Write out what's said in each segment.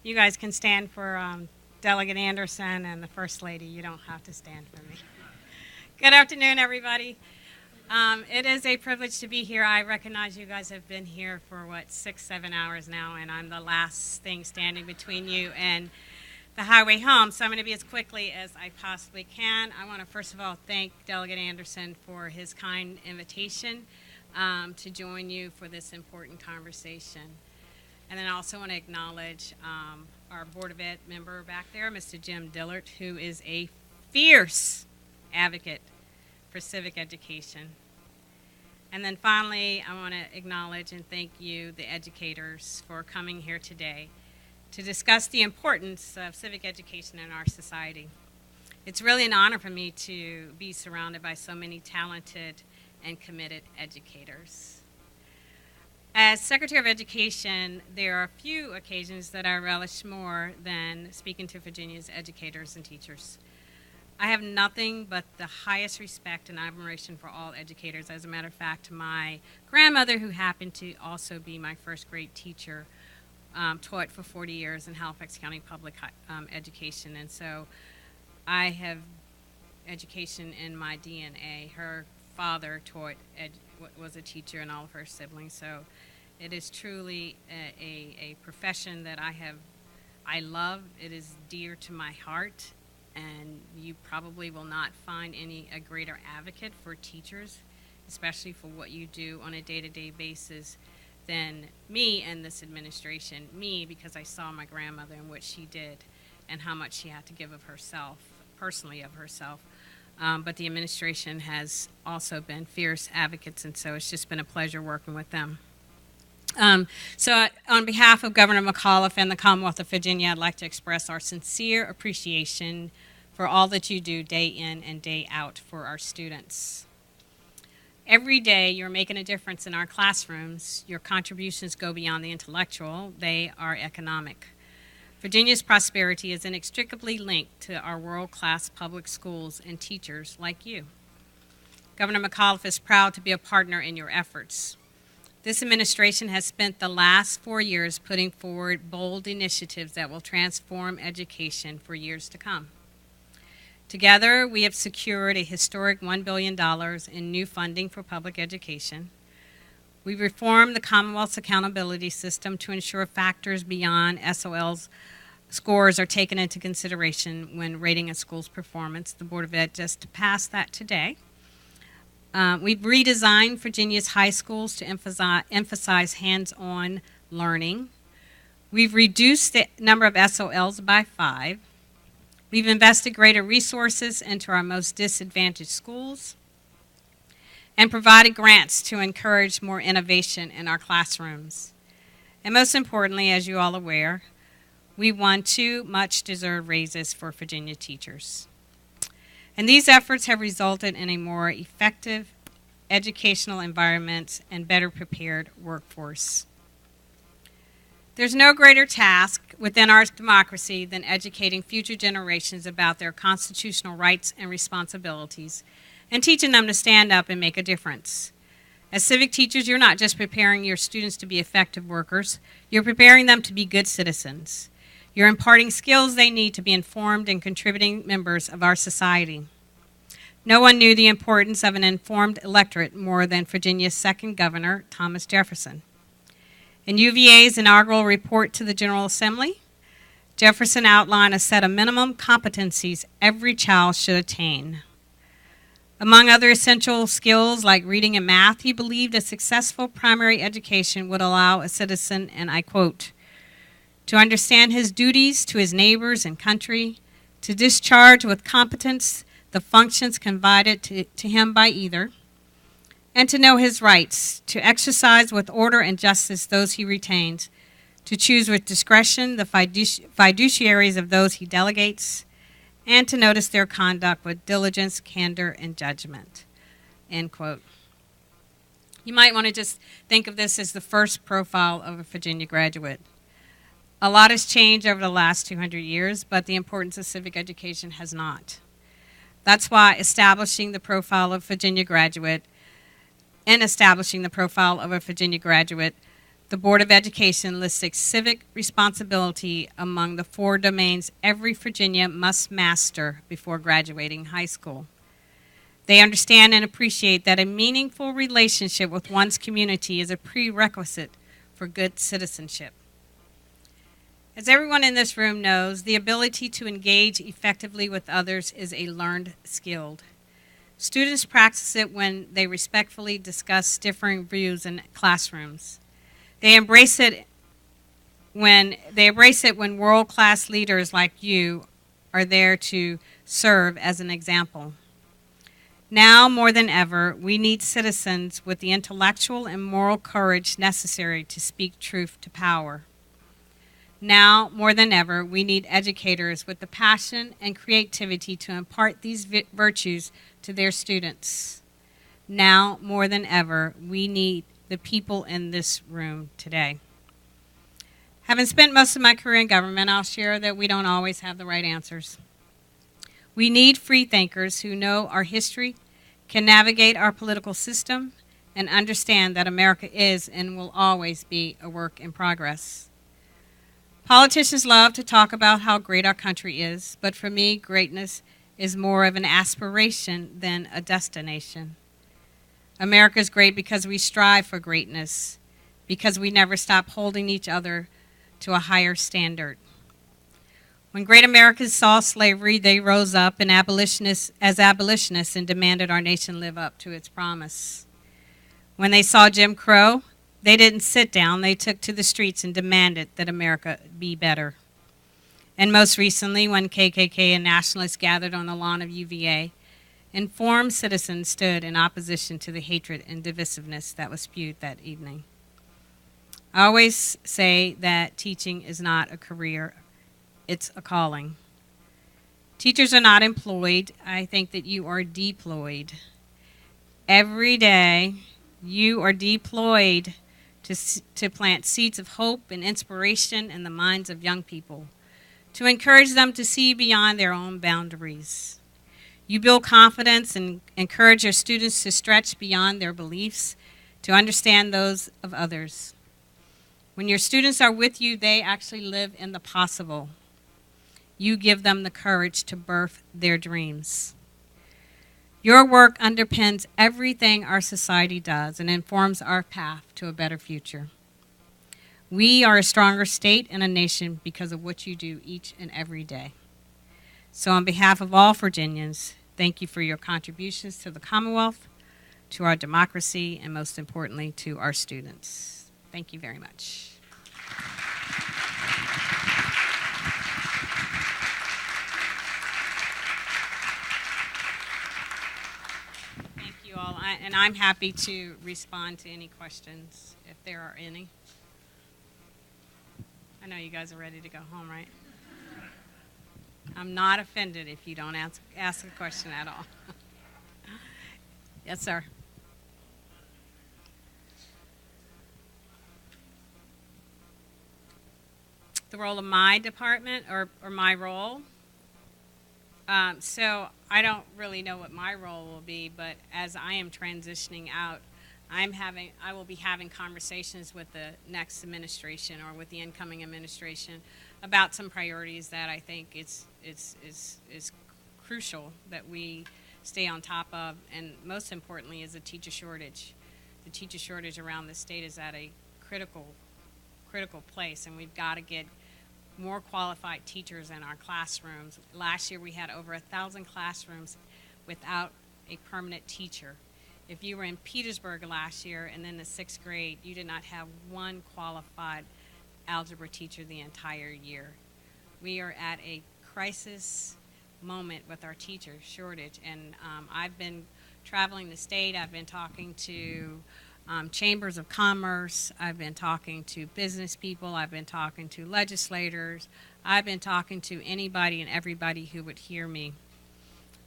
You guys can stand for Delegate Anderson and the First Lady. You don't have to stand for me. Good afternoon, everybody. It is a privilege to be here. I recognize you guys have been here for, 6-7 hours now, and I'm the last thing standing between you and the highway home, so I'm going to be as quickly as I possibly can. I want to first of all thank Delegate Anderson for his kind invitation to join you for this important conversation. And then I also want to acknowledge our Board of Ed member back there, Mr. Jim Dillard, who is a fierce advocate for civic education. And then finally, I want to acknowledge and thank you, the educators, for coming here today to discuss the importance of civic education in our society. It's really an honor for me to be surrounded by so many talented and committed educators. As Secretary of Education, there are a few occasions that I relish more than speaking to Virginia's educators and teachers. I have nothing but the highest respect and admiration for all educators. As a matter of fact, my grandmother, who happened to also be my first grade teacher, taught for 40 years in Halifax County Public Education, and so I have education in my DNA. Her father was a teacher, and all of her siblings, so it is truly a profession that I love. It is dear to my heart, and you probably will not find a greater advocate for teachers, especially for what you do on a day-to-day basis, than me and this administration. Me, because I saw my grandmother and what she did and how much she had to give of herself, personally of herself. But the administration has also been fierce advocates, and so it's just been a pleasure working with them. So on behalf of Governor McAuliffe and the Commonwealth of Virginia, I'd like to express our sincere appreciation for all that you do day in and day out for our students. Every day you're making a difference in our classrooms. Your contributions go beyond the intellectual, they are economic. Virginia's prosperity is inextricably linked to our world-class public schools and teachers like you. Governor McAuliffe is proud to be a partner in your efforts. This administration has spent the last 4 years putting forward bold initiatives that will transform education for years to come. Together, we have secured a historic $1 billion in new funding for public education. We've reformed the Commonwealth's accountability system to ensure factors beyond SOL's scores are taken into consideration when rating a school's performance. The Board of Ed just passed that today. We've redesigned Virginia's high schools to emphasize hands-on learning. We've reduced the number of SOLs by 5. We've invested greater resources into our most disadvantaged schools and provided grants to encourage more innovation in our classrooms. And most importantly, as you all are aware, we won 2 much-deserved raises for Virginia teachers. And these efforts have resulted in a more effective educational environment and better prepared workforce. There's no greater task within our democracy than educating future generations about their constitutional rights and responsibilities and teaching them to stand up and make a difference. As civic teachers, you're not just preparing your students to be effective workers, you're preparing them to be good citizens. You're imparting skills they need to be informed and contributing members of our society. No one knew the importance of an informed electorate more than Virginia's second governor, Thomas Jefferson. In UVA's inaugural report to the General Assembly, Jefferson outlined a set of minimum competencies every child should attain. Among other essential skills like reading and math, he believed a successful primary education would allow a citizen, and I quote, to understand his duties to his neighbors and country, to discharge with competence the functions confided to him by either, and to know his rights, to exercise with order and justice those he retains, to choose with discretion the fiduciaries of those he delegates, and to notice their conduct with diligence, candor, and judgment, end quote. You might want to just think of this as the first profile of a Virginia graduate. A lot has changed over the last 200 years, but the importance of civic education has not. That's why establishing the profile of a Virginia graduate, the Board of Education lists a civic responsibility among the 4 domains every Virginian must master before graduating high school. They understand and appreciate that a meaningful relationship with one's community is a prerequisite for good citizenship. As everyone in this room knows, the ability to engage effectively with others is a learned skill. Students practice it when they respectfully discuss differing views in classrooms. They embrace it when world-class leaders like you are there to serve as an example. Now more than ever, we need citizens with the intellectual and moral courage necessary to speak truth to power. Now more than ever, we need educators with the passion and creativity to impart these virtues to their students. Now more than ever, we need the people in this room today. Having spent most of my career in government, I'll share that we don't always have the right answers. We need free thinkers who know our history, can navigate our political system, and understand that America is and will always be a work in progress. Politicians love to talk about how great our country is, but for me, greatness is more of an aspiration than a destination. America is great because we strive for greatness, because we never stop holding each other to a higher standard. When great Americans saw slavery, they rose up as abolitionists and demanded our nation live up to its promise. When they saw Jim Crow, they didn't sit down. They took to the streets and demanded that America be better. And most recently, when KKK and nationalists gathered on the lawn of UVA, informed citizens stood in opposition to the hatred and divisiveness that was spewed that evening. I always say that teaching is not a career. It's a calling. Teachers are not employed. I think that you are deployed. Every day, you are deployed to plant seeds of hope and inspiration in the minds of young people, to encourage them to see beyond their own boundaries. You build confidence and encourage your students to stretch beyond their beliefs, to understand those of others. When your students are with you, they actually live in the possible. You give them the courage to birth their dreams. Your work underpins everything our society does and informs our path to a better future. We are a stronger state and a nation because of what you do each and every day. So on behalf of all Virginians, thank you for your contributions to the Commonwealth, to our democracy, and most importantly, to our students. Thank you very much. Thank you all, and I'm happy to respond to any questions if there are any. I know you guys are ready to go home, right? I'm not offended if you don't ask a question at all. Yes, sir. The role of my department or my role. So I don't really know what my role will be, but as I am transitioning out, I will be having conversations with the next administration or with the incoming administration about some priorities that I think is crucial that we stay on top of, and most importantly is the teacher shortage. The teacher shortage around the state is at a critical place, and we've got to get more qualified teachers in our classrooms. Last year we had over 1,000 classrooms without a permanent teacher. If you were in Petersburg last year and in the 6th grade, you did not have one qualified algebra teacher the entire year. We are at a crisis moment with our teacher shortage, and I've been traveling the state. I've been talking to chambers of commerce. I've been talking to business people. I've been talking to legislators. I've been talking to anybody and everybody who would hear me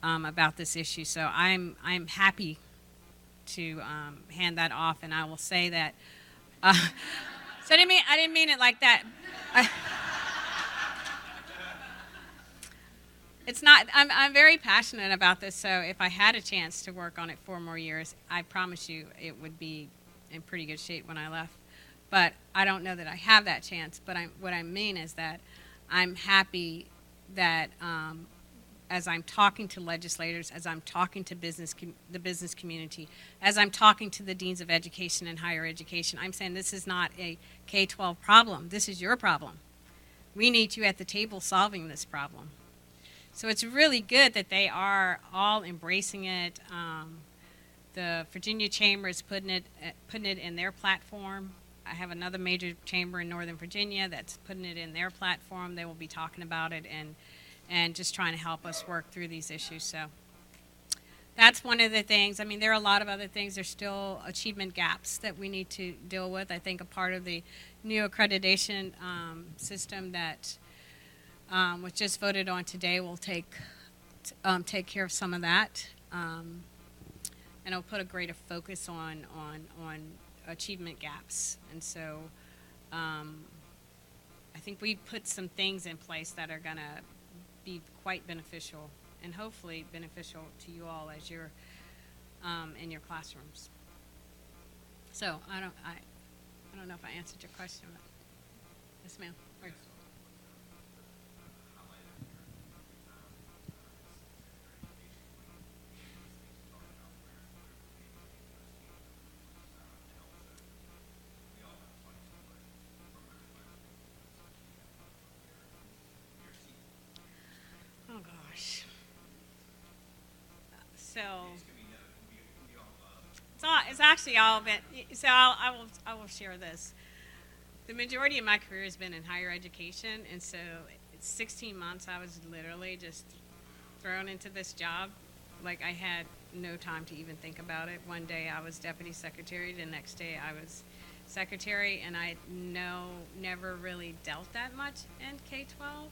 about this issue. So I'm happy to hand that off, and I will say that. So I didn't mean it like that. It's not. I'm very passionate about this. So if I had a chance to work on it 4 more years, I promise you it would be in pretty good shape when I left. but I don't know that I have that chance. But what I mean is that I'm happy that as I'm talking to legislators, as I'm talking to the business community, as I'm talking to the deans of education and higher education, I'm saying this is not a K-12 problem. This is your problem. We need you at the table solving this problem. So it's really good that they are all embracing it. The Virginia Chamber is putting it in their platform. I have another major chamber in Northern Virginia that's putting it in their platform. They will be talking about it and just trying to help us work through these issues. So that's one of the things. I mean, there are a lot of other things. There's still achievement gaps that we need to deal with. I think a part of the new accreditation system that was just voted on today will take care of some of that, and it'll put a greater focus on achievement gaps. And so I think we put some things in place that are going to be quite beneficial and hopefully beneficial to you all as you're in your classrooms. So I don't know if I answered your question, but yes, ma'am. Oh gosh. So it's actually all been. So I will share this. The majority of my career has been in higher education, and so it's 16 months. I was literally just thrown into this job. Like I had no time to even think about it. One day I was deputy secretary. The next day I was secretary, and I never really dealt that much in K-12.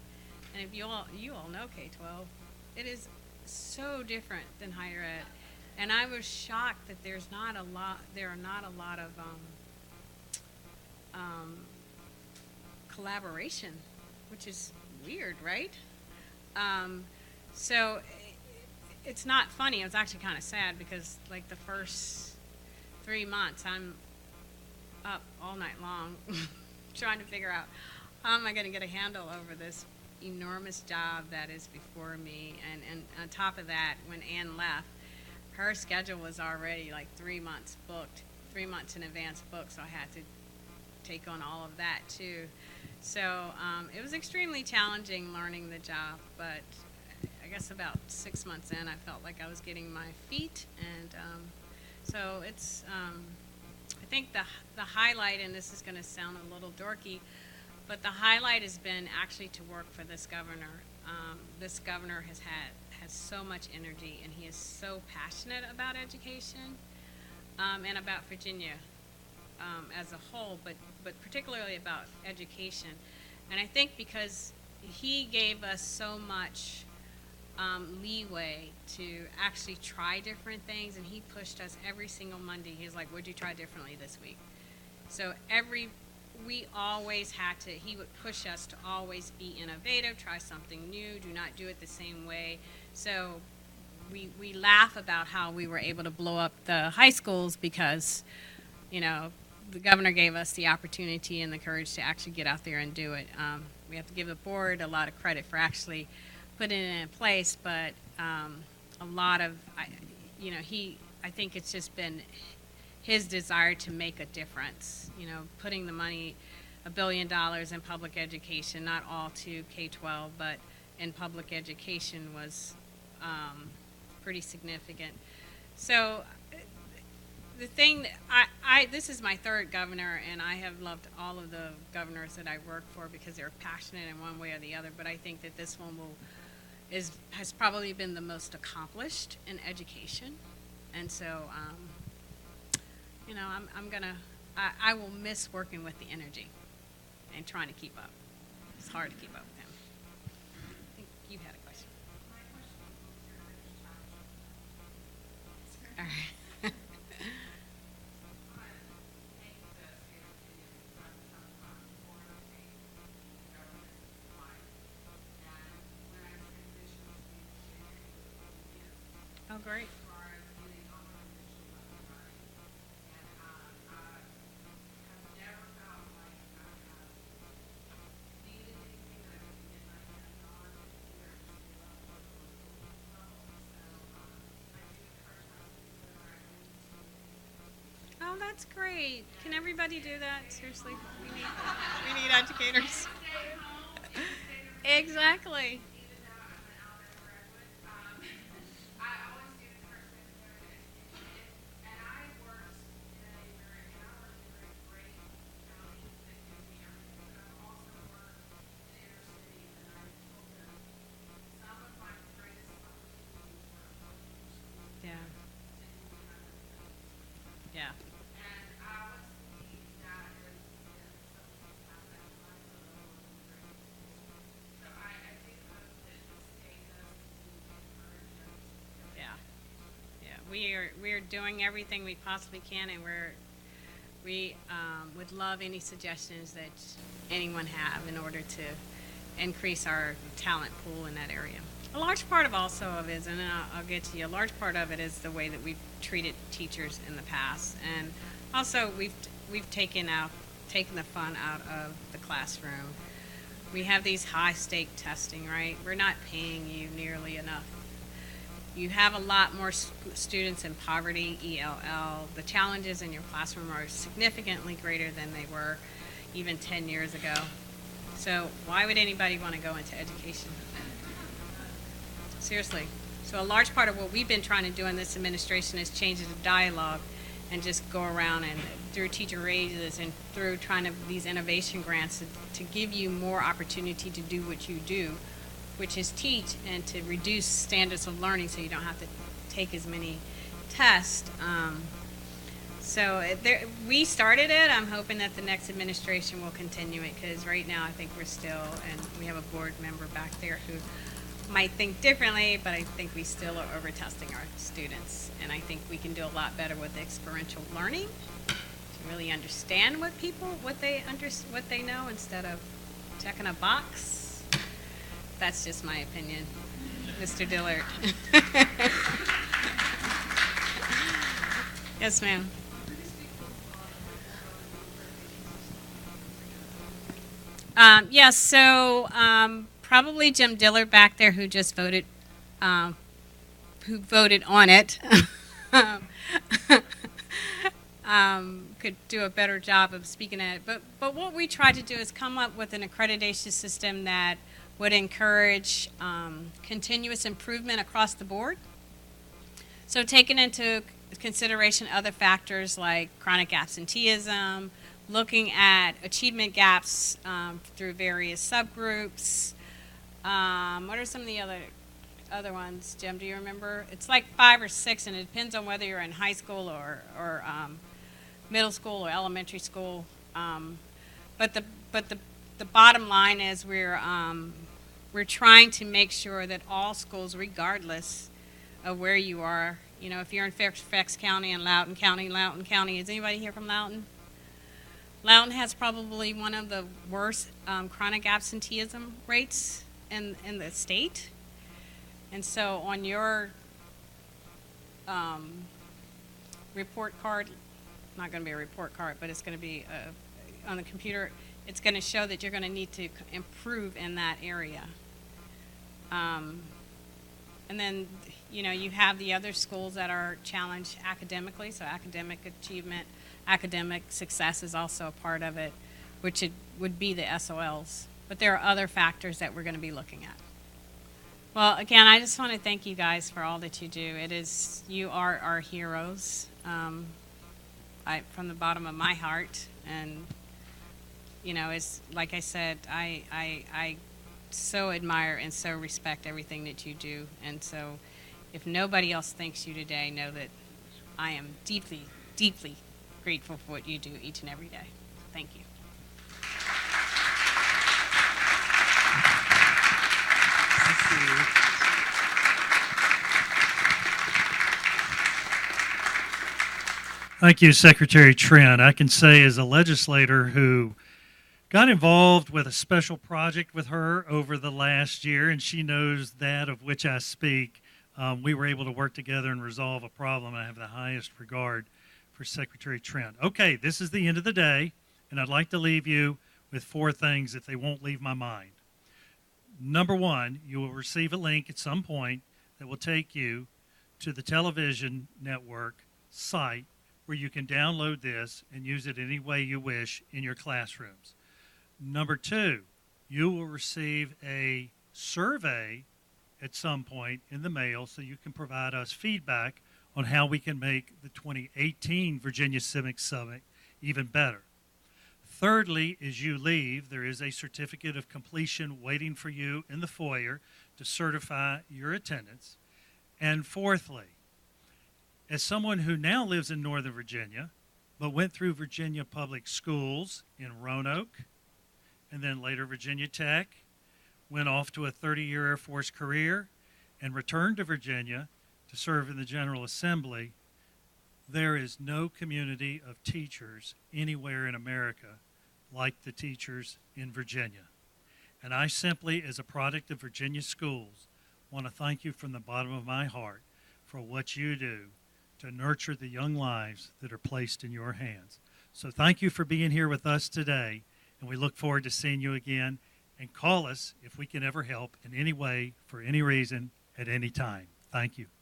And if you all know K-12, it is so different than higher ed. And I was shocked that there are not a lot of collaboration, which is weird, right? So it's not funny. It was actually kind of sad because like the first 3 months, I'm up all night long trying to figure out how am I going to get a handle over this enormous job that is before me. And on top of that, when Ann left, her schedule was already like 3 months booked, 3 months in advance booked, so I had to take on all of that too. So it was extremely challenging learning the job, but I guess about 6 months in, I felt like I was getting my feet, and so it's, I think the highlight, and this is going to sound a little dorky, but the highlight has been actually to work for this governor. This governor has so much energy, and he is so passionate about education and about Virginia as a whole, but particularly about education. And I think because he gave us so much leeway to actually try different things, and he pushed us every single Monday. He's like, "What'd you try differently this week?" So we always had to, he would push us to always be innovative, try something new, do not do it the same way. So we laugh about how we were able to blow up the high schools because, the governor gave us the opportunity and the courage to actually get out there and do it. We have to give the board a lot of credit for actually putting it in place, but a lot of, I think it's just been his desire to make a difference, putting the money, $1 billion in public education, not all to K-12, but in public education was pretty significant. So the thing that this is my third governor, and I have loved all of the governors that I work for because they're passionate in one way or the other, but I think that this one has probably been the most accomplished in education. And so I will miss working with the energy and trying to keep up. It's hard to keep up with him. I think you had a question. All right. Oh, great. that's great. Can everybody do that? Seriously, we need educators. Exactly. Yeah. Yeah. Yeah. Yeah. We are doing everything we possibly can, and we would love any suggestions that anyone have in order to increase our talent pool in that area. A large part of also of it is, and I'll get to you. A large part of it is the way that we've treated teachers in the past, and also we've taken the fun out of the classroom. We have these high stake testing, right? We're not paying you nearly enough. You have a lot more students in poverty, ELL. The challenges in your classroom are significantly greater than they were even 10 years ago. So why would anybody want to go into education? Seriously. So a large part of what we've been trying to do in this administration is change the dialogue and just go around and through teacher raises and through trying to these innovation grants to give you more opportunity to do what you do, which is teach and to reduce standards of learning so you don't have to take as many tests. We started it. I'm hoping that the next administration will continue it because right now I think we're still, and we have a board member back there who might think differently, but I think we still are over testing our students. And I think we can do a lot better with experiential learning to really understand what they know instead of checking a box. That's just my opinion, Mr. Dillard. Yes, ma'am. Yes, so probably Jim Dillard back there who just voted, who voted on it, could do a better job of speaking at it. But what we tried to do is come up with an accreditation system that would encourage continuous improvement across the board. So taking into consideration other factors like chronic absenteeism, looking at achievement gaps through various subgroups. What are some of the other ones, Jim? Do you remember? It's like 5 or 6, and it depends on whether you're in high school or middle school or elementary school. But the bottom line is we're trying to make sure that all schools, regardless of where you are, you know, if you're in Fairfax County and Loudoun County, is anybody here from Loudoun? Loudoun has probably one of the worst chronic absenteeism rates in the state. And so on your report card, not going to be a report card, but it's going to be on the computer, it's going to show that you're going to need to improve in that area. And then, you know, you have the other schools that are challenged academically, so academic achievement, academic success is also a part of it, which it would be the SOLs. But there are other factors that we're going to be looking at. Well, again, I just want to thank you guys for all that you do. You are our heroes, from the bottom of my heart. And, you know, it's like I said, I so admire and so respect everything that you do. And so if nobody else thanks you today, know that I am deeply, deeply grateful for what you do each and every day. Thank you. Thank you, Secretary Trent. I can say as a legislator who got involved with a special project with her over the last year, and she knows that of which I speak, we were able to work together and resolve a problem. I have the highest regard for Secretary Trent. Okay, this is the end of the day, and I'd like to leave you with 4 things if they won't leave my mind. Number 1, you will receive a link at some point that will take you to the television network site where you can download this and use it any way you wish in your classrooms. Number two, you will receive a survey at some point in the mail so you can provide us feedback on how we can make the 2018 Virginia Civic Summit even better. Thirdly, as you leave, there is a certificate of completion waiting for you in the foyer to certify your attendance. And fourthly, as someone who now lives in Northern Virginia, but went through Virginia Public Schools in Roanoke, and then later Virginia Tech, went off to a 30-year Air Force career, and returned to Virginia to serve in the General Assembly, there is no community of teachers anywhere in America like the teachers in Virginia. And I simply, as a product of Virginia schools, want to thank you from the bottom of my heart for what you do to nurture the young lives that are placed in your hands. So thank you for being here with us today, and we look forward to seeing you again. And call us if we can ever help in any way, for any reason, at any time. Thank you.